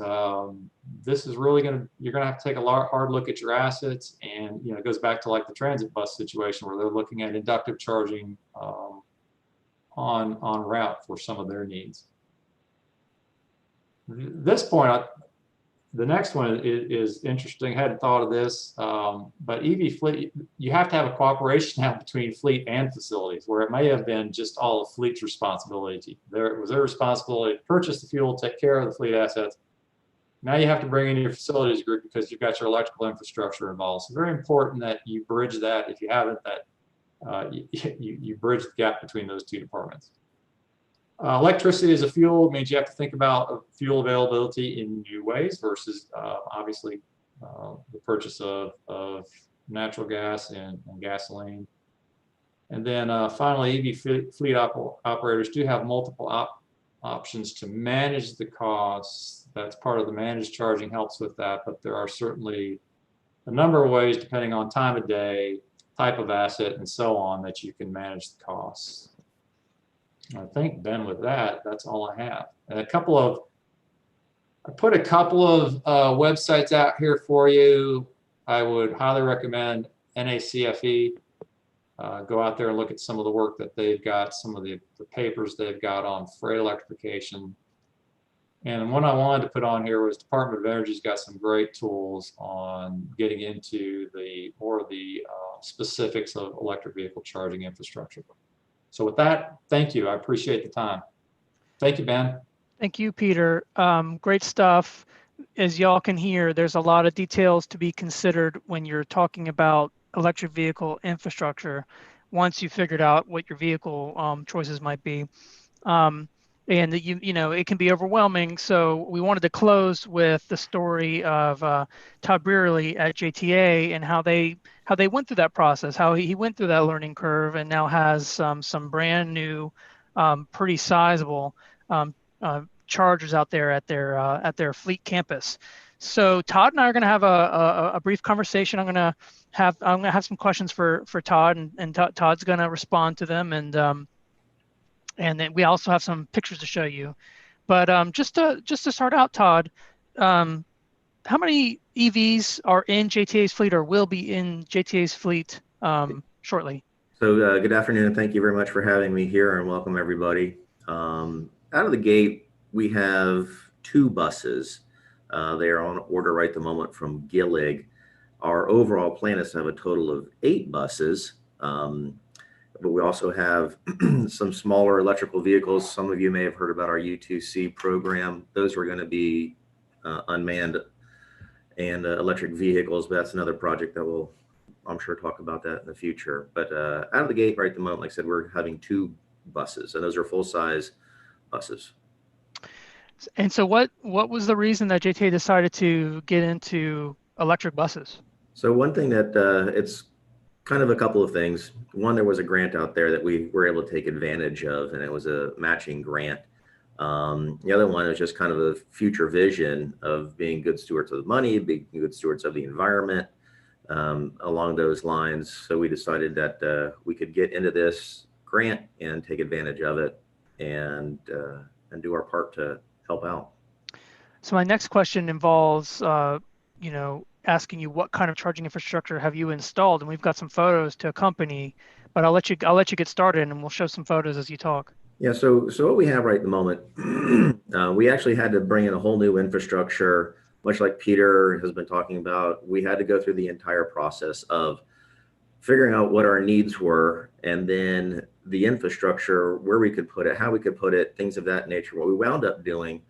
this is really you're going to have to take a hard look at your assets, and it goes back to like the transit bus situation where they're looking at inductive charging on route for some of their needs. This point, the next one is interesting. I hadn't thought of this, but EV fleet, you have to have a cooperation now between fleet and facilities, where it may have been just all of fleet's responsibility. It was their responsibility to purchase the fuel, take care of the fleet assets. Now you have to bring in your facilities group because you've got your electrical infrastructure involved. So very important that you bridge that. If you haven't, that you bridge the gap between those two departments. Electricity as a fuel means you have to think about fuel availability in new ways versus obviously the purchase of natural gas and gasoline. And then finally, EV fleet operators do have multiple options to manage the costs. That's part of the managed charging, helps with that, but there are certainly a number of ways, depending on time of day, type of asset, and so on, that you can manage the costs. I think, Ben, with that, that's all I have. And I put a couple of websites out here for you. I would highly recommend NACFE. Go out there and look at some of the work that they've got, some of the papers they've got on freight electrification. And one I wanted to put on here was Department of Energy's got some great tools on getting into more of the specifics of electric vehicle charging infrastructure. So with that, thank you. I appreciate the time. Thank you, Ben. Thank you, Peter. Great stuff. As y'all can hear, there's a lot of details to be considered when you're talking about electric vehicle infrastructure once you figured out what your vehicle choices might be. And it can be overwhelming. So we wanted to close with the story of Todd Brearley at JTA and how they went through that process, how he went through that learning curve, and now has some brand new, pretty sizable chargers out there at their fleet campus. So Todd and I are going to have a brief conversation. I'm going to have some questions for Todd, and Todd's going to respond to them, and then we also have some pictures to show you. But just to start out, Todd, how many EVs are in JTA's fleet or will be in JTA's fleet shortly? So good afternoon, and thank you very much for having me here, and welcome everybody. Out of the gate, we have 2 buses. They are on order right at the moment from Gillig. Our overall plan is to have a total of 8 buses. But we also have some smaller electrical vehicles. Some of you may have heard about our U2C program. Those are going to be unmanned and electric vehicles, but that's another project that we'll, I'm sure, talk about that in the future. But out of the gate right at the moment, like I said, we're having 2 buses, and those are full-size buses. And so what was the reason that JTA decided to get into electric buses? So one thing that it's kind of a couple of things. One, there was a grant out there that we were able to take advantage of, and it was a matching grant. The other one is just kind of a future vision of being good stewards of the money, being good stewards of the environment, along those lines. So we decided that we could get into this grant and take advantage of it and do our part to help out. So my next question involves, asking you what kind of charging infrastructure have you installed, and we've got some photos to accompany. But I'll let you get started, and we'll show some photos as you talk. Yeah. So what we have right at the moment, we actually had to bring in a whole new infrastructure, much like Peter has been talking about. We had to go through the entire process of figuring out what our needs were, and then the infrastructure, where we could put it, how we could put it, things of that nature. What we wound up doing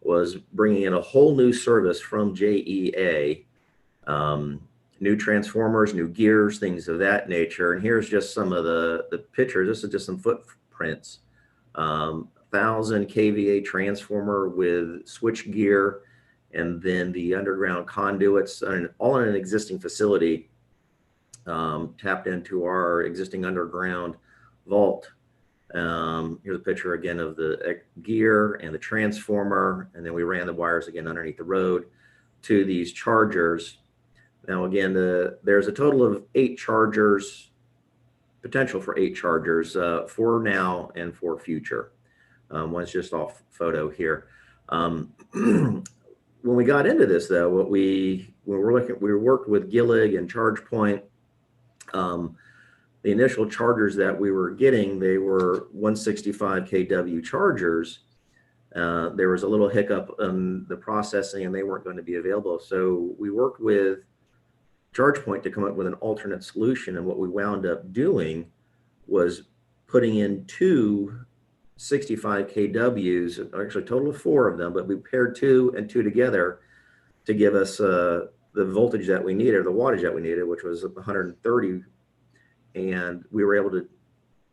was bringing in a whole new service from JEA, new transformers, new gears, things of that nature. And here's just some of the pictures. This is just some footprints. 1,000 kVA transformer with switch gear, and then the underground conduits, all in an existing facility, tapped into our existing underground vault. Here's a picture again of the gear and the transformer, and then we ran the wires again underneath the road to these chargers Now, again, there's a total of 8 chargers, potential for 8 chargers for now and for future. One's just off photo here. When we got into this, though, we worked with Gillig and ChargePoint. The initial chargers that we were getting, they were 165 kW chargers. There was a little hiccup in the processing, and they weren't going to be available. So we worked with ChargePoint to come up with an alternate solution. And what we wound up doing was putting in 2 65 kWs, actually a total of 4 of them, but we paired 2 and 2 together to give us the voltage that we needed, or the wattage that we needed, which was 130. And we were able to,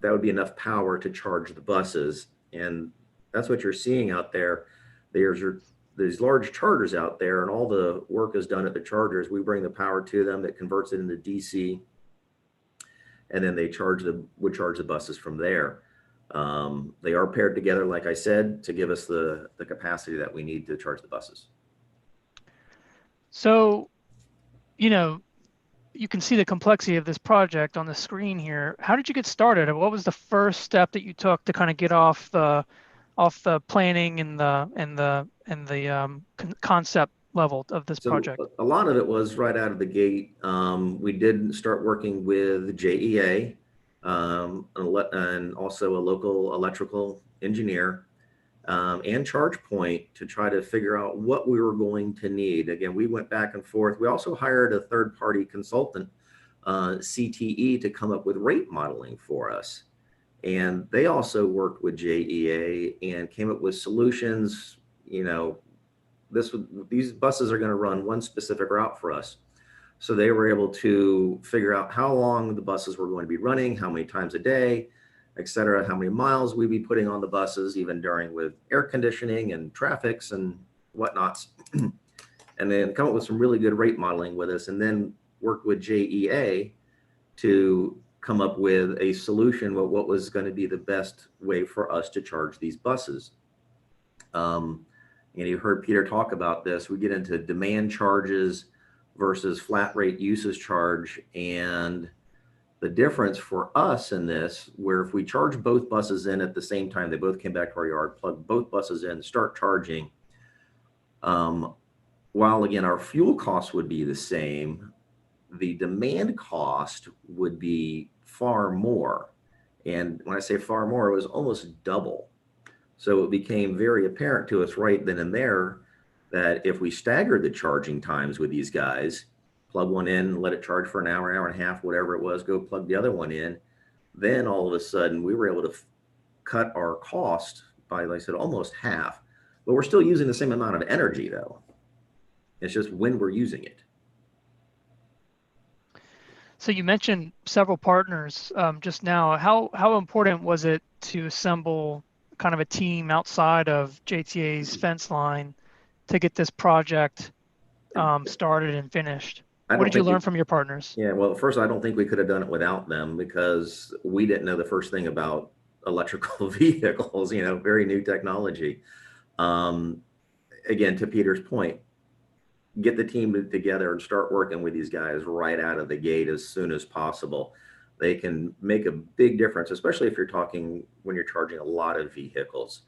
that would be enough power to charge the buses. And that's what you're seeing out there. There's these large chargers out there, and all the work is done at the chargers. We bring the power to them that converts it into DC, and then they would charge the buses from there. They are paired together, like I said, to give us the capacity that we need to charge the buses. So, you can see the complexity of this project on the screen here. How did you get started? What was the first step that you took to kind of get off the planning and the concept level of this project? A lot of it was right out of the gate. We did start working with JEA and also a local electrical engineer and ChargePoint to try to figure out what we were going to need. Again, we went back and forth. We also hired a third-party consultant, CTE, to come up with rate modeling for us. And they also worked with JEA and came up with solutions. These buses are going to run one specific route for us. So they were able to figure out how long the buses were going to be running, how many times a day, et cetera, how many miles we'd be putting on the buses, even during with air conditioning and traffics and whatnots. And then come up with some really good rate modeling with us, and then work with JEA to come up with a solution with what was going to be the best way for us to charge these buses. And you heard Peter talk about this. We get into demand charges versus flat rate usage charge. And the difference for us in this, where if we charge both buses in at the same time, they both came back to our yard, plug both buses in, start charging, while again, our fuel costs would be the same, the demand cost would be far more. And when I say far more, it was almost double. So it became very apparent to us right then and there that if we staggered the charging times with these guys, plug one in, let it charge for an hour and a half, whatever it was, go plug the other one in, then all of a sudden we were able to cut our cost by, like I said, almost half. But we're still using the same amount of energy, though. It's just when we're using it. So you mentioned several partners just now. How important was it to assemble kind of a team outside of JTA's fence line to get this project started and finished? What did you learn from your partners? Yeah, well, first, I don't think we could have done it without them, because we didn't know the first thing about electrical vehicles, very new technology. Again, to Peter's point, get the team together and start working with these guys right out of the gate as soon as possible. They can make a big difference, especially if you're talking when you're charging a lot of vehicles.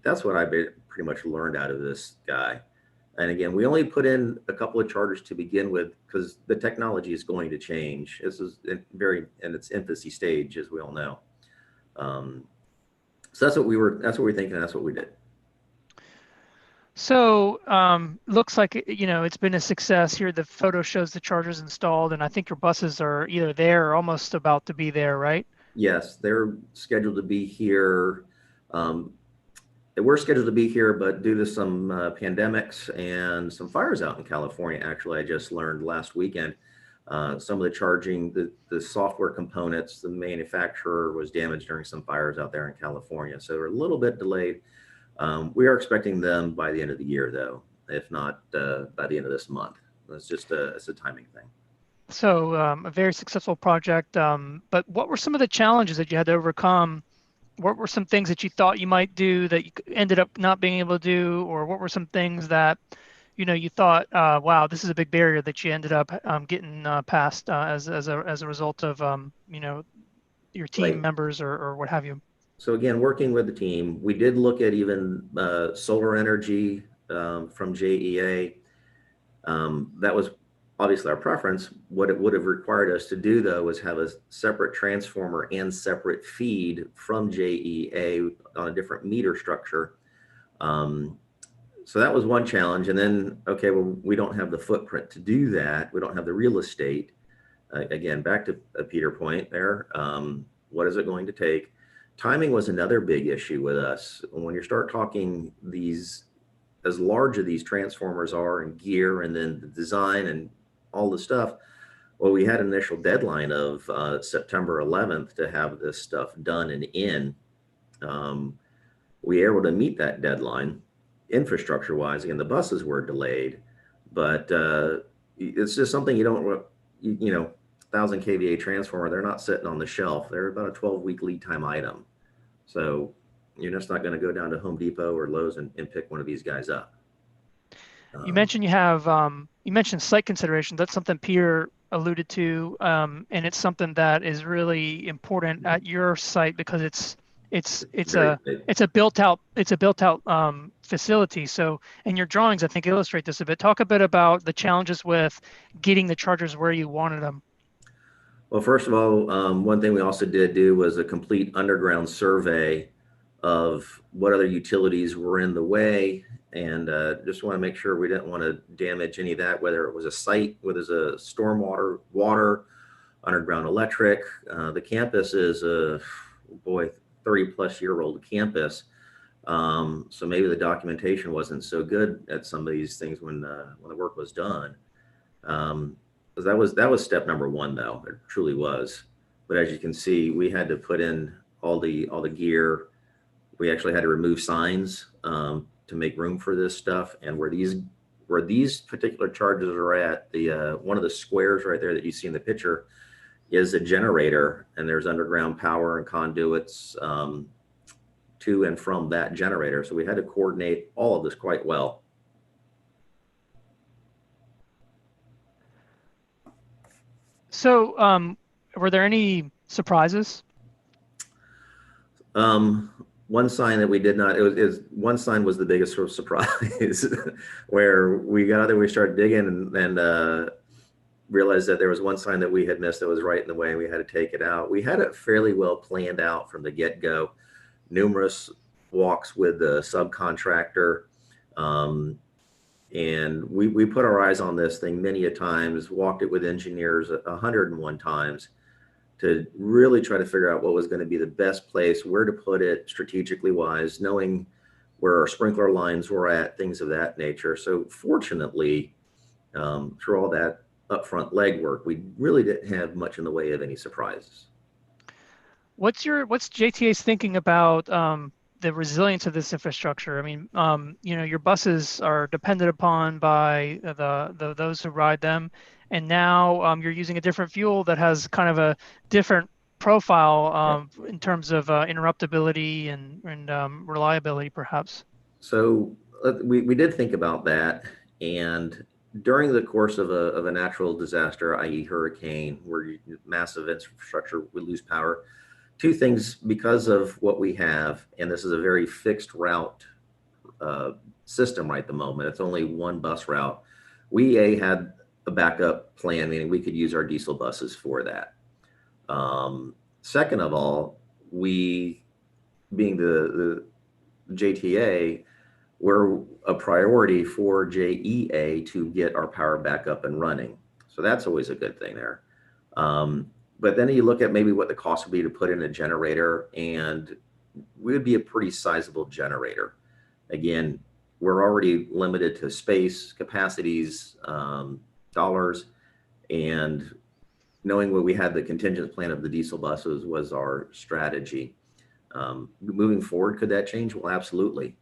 That's what I pretty much learned out of this guy. And again, we only put in a couple of chargers to begin with because the technology is going to change. This is in its infancy stage, as we all know. So that's what we were thinking. And that's what we did. So looks like, it's been a success here. The photo shows the chargers installed, and I think your buses are either there or almost about to be there, right? Yes, they're scheduled to be here. We're scheduled to be here, but due to some pandemics and some fires out in California, actually, I just learned last weekend, some of the charging, the software components, the manufacturer was damaged during some fires out there in California. So we're a little bit delayed. We are expecting them by the end of the year, though, if not by the end of this month. It's just it's a timing thing. So a very successful project. But what were some of the challenges that you had to overcome? What were some things that you thought you might do that you ended up not being able to do? Or what were some things that, you thought, wow, this is a big barrier that you ended up getting past as a result of your team Right. members or what have you? So again, working with the team, we did look at even solar energy from JEA. That was obviously our preference. What it would have required us to do, though, was have a separate transformer and separate feed from JEA on a different meter structure. So that was one challenge. And then, okay, well, we don't have the footprint to do that. We don't have the real estate. Again, back to a Peter point there. What is it going to take? Timing was another big issue with us. When you start talking these, as large as these transformers are and gear and then the design and all the stuff, well, we had an initial deadline of September 11th to have this stuff done and in. We were able to meet that deadline infrastructure wise. Again, the buses were delayed, but it's just something you don't, 1,000 kVA transformer, they're not sitting on the shelf. They're about a 12-week lead time item. So you're just not going to go down to Home Depot or Lowe's and pick one of these guys up. You mentioned you mentioned site consideration. That's something Peter alluded to, and it's something that is really important at your site because it's a built out facility. So, and your drawings, I think, illustrate this a bit. Talk a bit about the challenges with getting the chargers where you wanted them. Well, first of all, one thing we also did do was a complete underground survey of what other utilities were in the way, and just want to make sure we didn't want to damage any of that, whether it was a site, whether it's a stormwater, water, underground electric. The campus is a 30-plus-year-old campus, so maybe the documentation wasn't so good at some of these things when the work was done. That was step number one, though. It truly was. But as you can see, we had to put in all the gear. We actually had to remove signs to make room for this stuff. And where these particular charges are at, the one of the squares right there that you see in the picture is a generator, and there's underground power and conduits to and from that generator. So we had to coordinate all of this quite well. So, were there any surprises? One sign that we did not, one sign was the biggest sort of surprise where we got out there, we started digging and realized that there was one sign that we had missed that was right in the way, and we had to take it out. We had it fairly well planned out from the get-go, numerous walks with the subcontractor. And we put our eyes on this thing many a times, walked it with engineers 101 times to really try to figure out what was going to be the best place, where to put it strategically wise, knowing where our sprinkler lines were at, things of that nature. So fortunately, through all that upfront legwork, we really didn't have much in the way of any surprises. What's JTA's thinking about the resilience of this infrastructure? I mean, your buses are dependent upon by those who ride them, and now you're using a different fuel that has kind of a different profile in terms of interruptibility and reliability, perhaps. So we did think about that, and during the course of a natural disaster, i.e. hurricane, where massive infrastructure would lose power, two things, because of what we have, and this is a very fixed route system right at the moment. It's only one bus route. We had a backup plan, meaning we could use our diesel buses for that. Second of all, we, being the JTA, we're a priority for JEA to get our power back up and running. So that's always a good thing there. But then you look at maybe what the cost would be to put in a generator, and we would be a pretty sizable generator. Again, we're already limited to space, capacities, dollars, and knowing what we had, the contingent plan of the diesel buses was our strategy. Moving forward, could that change? Well, absolutely.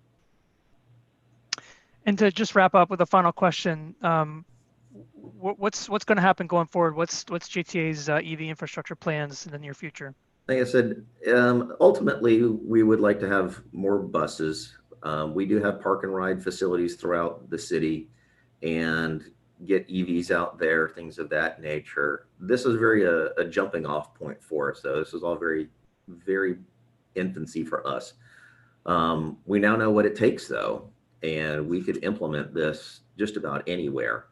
And to just wrap up with a final question, what's going to happen going forward? What's JTA's EV infrastructure plans in the near future? Like I said, ultimately, we would like to have more buses. We do have park and ride facilities throughout the city, and get EVs out there, things of that nature. This is very a jumping off point for us. So this is all very, very infancy for us. We now know what it takes though, and we could implement this just about anywhere.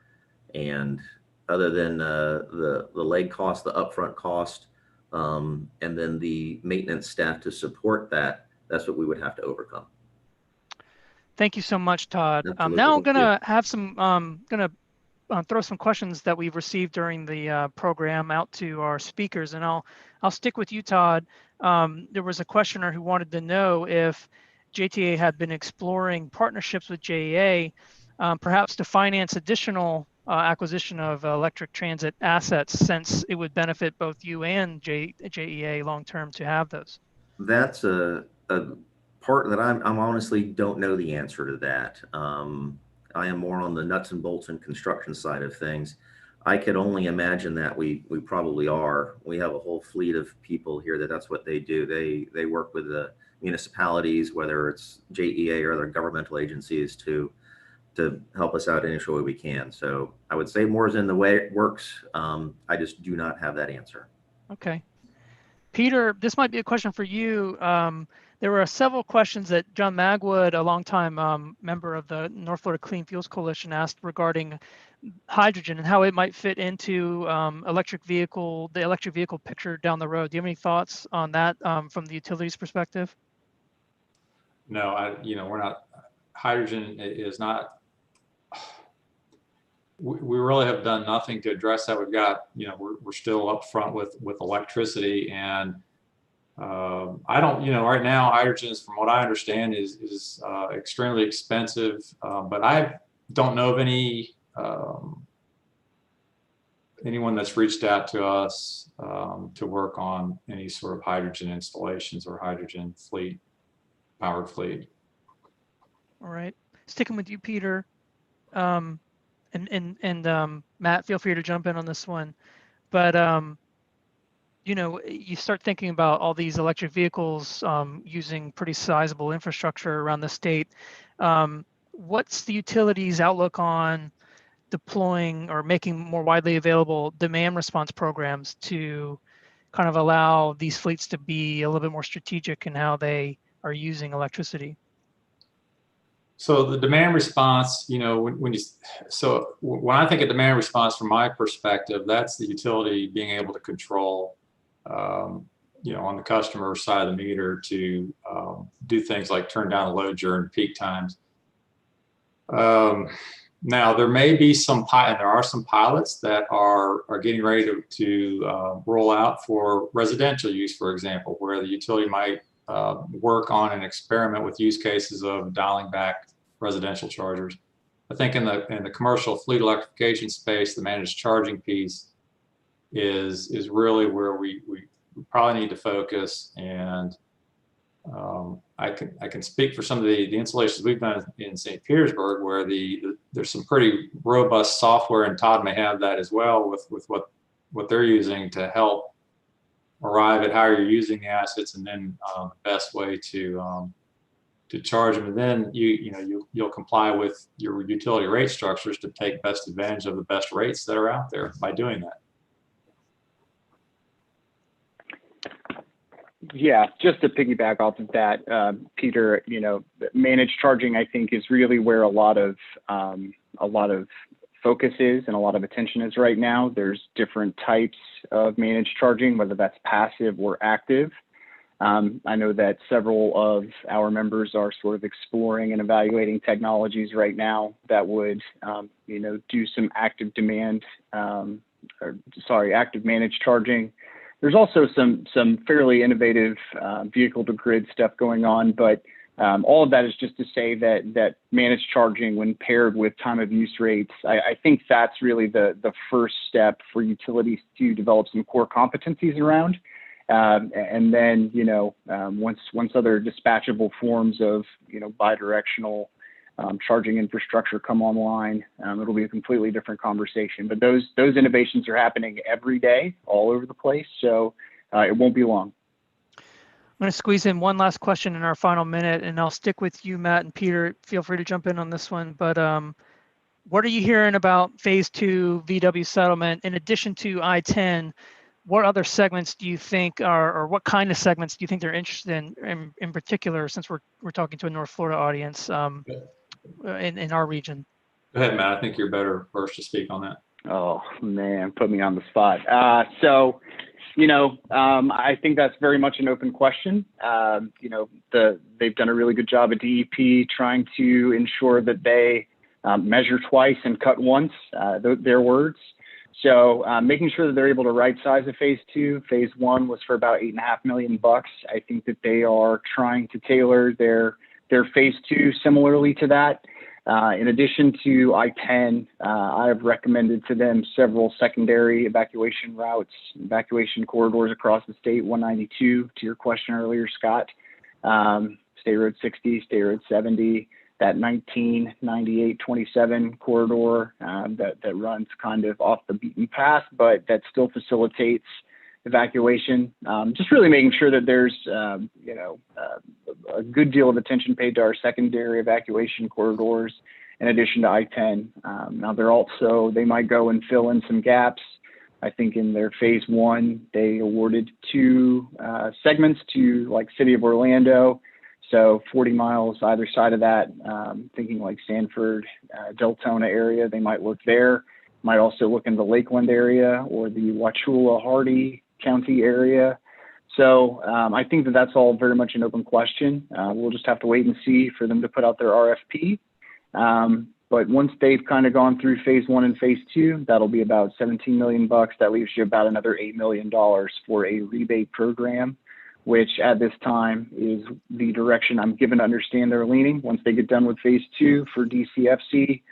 And other than the leg cost, the upfront cost, and then the maintenance staff to support that, that's what we would have to overcome. Thank you so much, Todd. Absolutely. Now I'm gonna have some throw some questions that we've received during the program out to our speakers, and I'll stick with you, Todd. There was a questioner who wanted to know if JTA had been exploring partnerships with JEA, perhaps to finance additional acquisition of electric transit assets, since it would benefit both you and JEA long term to have those. That's a part that I'm honestly don't know the answer to that. I am more on the nuts and bolts and construction side of things. I could only imagine that we probably are. We have a whole fleet of people here that's what they do. They work with the municipalities, whether it's JEA or other governmental agencies, to help us out any way we can. So I would say more is in the way it works. I just do not have that answer. Okay. Peter, this might be a question for you. There were several questions that John Magwood, a longtime member of the North Florida Clean Fuels Coalition, asked regarding hydrogen and how it might fit into the electric vehicle picture down the road. Do you have any thoughts on that from the utilities perspective? No, we're not. Hydrogen is not. We really have done nothing to address that. We've got, we're still up front with electricity, and I don't, right now hydrogen is, from what I understand, is extremely expensive. But I don't know of anyone that's reached out to us to work on any sort of hydrogen installations or hydrogen powered fleet. All right, sticking with you, Peter. And Matt, feel free to jump in on this one. But you start thinking about all these electric vehicles using pretty sizable infrastructure around the state. What's the utilities' outlook on deploying or making more widely available demand response programs to kind of allow these fleets to be a little bit more strategic in how they are using electricity? So the demand response, when I think of demand response from my perspective, that's the utility being able to control, on the customer side of the meter to do things like turn down the load during peak times. Now there may be there are some pilots that are getting ready to roll out for residential use, for example, where the utility might work on an experiment with use cases of dialing back residential chargers. I think in the commercial fleet electrification space, the managed charging piece is really where we probably need to focus. And I can speak for some of the installations we've done in St. Petersburg, where there's some pretty robust software, and Todd may have that as well with what they're using to help arrive at how you're using the assets, and then the best way to charge them. And then you'll comply with your utility rate structures to take best advantage of the best rates that are out there by doing that. Yeah, just to piggyback off of that, Peter, managed charging, I think, is really where a lot of focus is and a lot of attention is right now. There's different types of managed charging, whether that's passive or active. I know that several of our members are sort of exploring and evaluating technologies right now that would, do some active managed charging. There's also some fairly innovative vehicle to grid stuff going on, but all of that is just to say that managed charging, when paired with time of use rates, I think that's really the first step for utilities to develop some core competencies around. And then, once other dispatchable forms of, bidirectional charging infrastructure come online, it'll be a completely different conversation. But those innovations are happening every day, all over the place. So it won't be long. I'm going to squeeze in one last question in our final minute, and I'll stick with you, Matt, and Peter. Feel free to jump in on this one. But what are you hearing about phase 2 VW settlement? In addition to I-10, what other segments do you think are, or what kind of segments do you think they're interested in particular, since we're talking to a North Florida audience in our region? Go ahead, Matt. I think you're better first to speak on that. Oh man, put me on the spot. So, I think that's very much an open question. They've done a really good job at DEP trying to ensure that they measure twice and cut once, their words. So making sure that they're able to right size a phase 2. Phase 1 was for about $8.5 million. I think that they are trying to tailor their phase 2 similarly to that. In addition to I-10, I have recommended to them several secondary evacuation routes, evacuation corridors across the state. 192, to your question earlier, Scott, State Road 60, State Road 70, that 19, 98, 27 corridor that runs kind of off the beaten path, but that still facilitates evacuation. Just really making sure that there's a good deal of attention paid to our secondary evacuation corridors in addition to I-10. Now they might go and fill in some gaps. I think in their phase 1, they awarded 2 segments to like City of Orlando. So 40 miles either side of that, thinking like Sanford, Deltona area, they might look there. Might also look in the Lakeland area or the Wauchula-Hardy County area. So I think that that's all very much an open question. We'll just have to wait and see for them to put out their RFP. But once they've kind of gone through phase 1 and phase 2, that'll be about $17 million. That leaves you about another $8 million for a rebate program, which at this time is the direction I'm given to understand they're leaning. Once they get done with phase 2 for DCFC,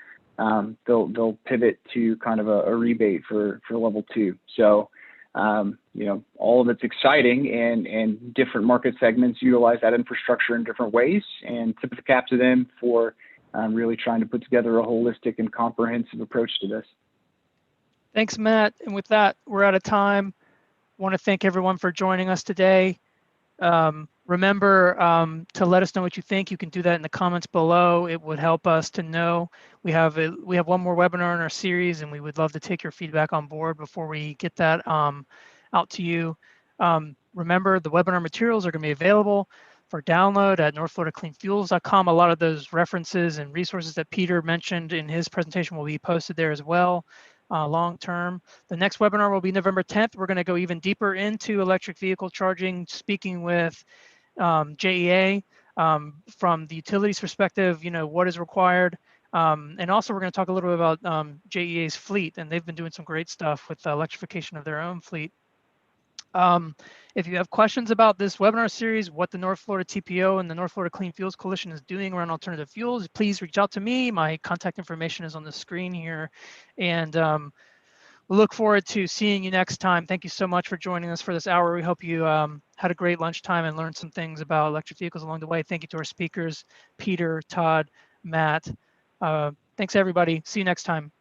they'll pivot to kind of a rebate for level 2. So, all of it's exciting, and different market segments utilize that infrastructure in different ways, and tip of the cap to them for really trying to put together a holistic and comprehensive approach to this. Thanks, Matt. And with that, we're out of time. I want to thank everyone for joining us today. Remember to let us know what you think. You can do that in the comments below. It would help us to know. We have one more webinar in our series, and we would love to take your feedback on board before we get that out to you. Remember, the webinar materials are going to be available for download at northfloridacleanfuels.com. A lot of those references and resources that Peter mentioned in his presentation will be posted there as well. Long term. The next webinar will be November 10th. We're going to go even deeper into electric vehicle charging, speaking with JEA from the utilities perspective, what is required. And also we're going to talk a little bit about JEA's fleet, and they've been doing some great stuff with the electrification of their own fleet. If you have questions about this webinar series, what the North Florida TPO and the North Florida Clean Fuels Coalition is doing around alternative fuels, please reach out to me. My contact information is on the screen here. And we look forward to seeing you next time. Thank you so much for joining us for this hour. We hope you had a great lunchtime and learned some things about electric vehicles along the way. Thank you to our speakers, Peter, Todd, Matt. Thanks, everybody. See you next time.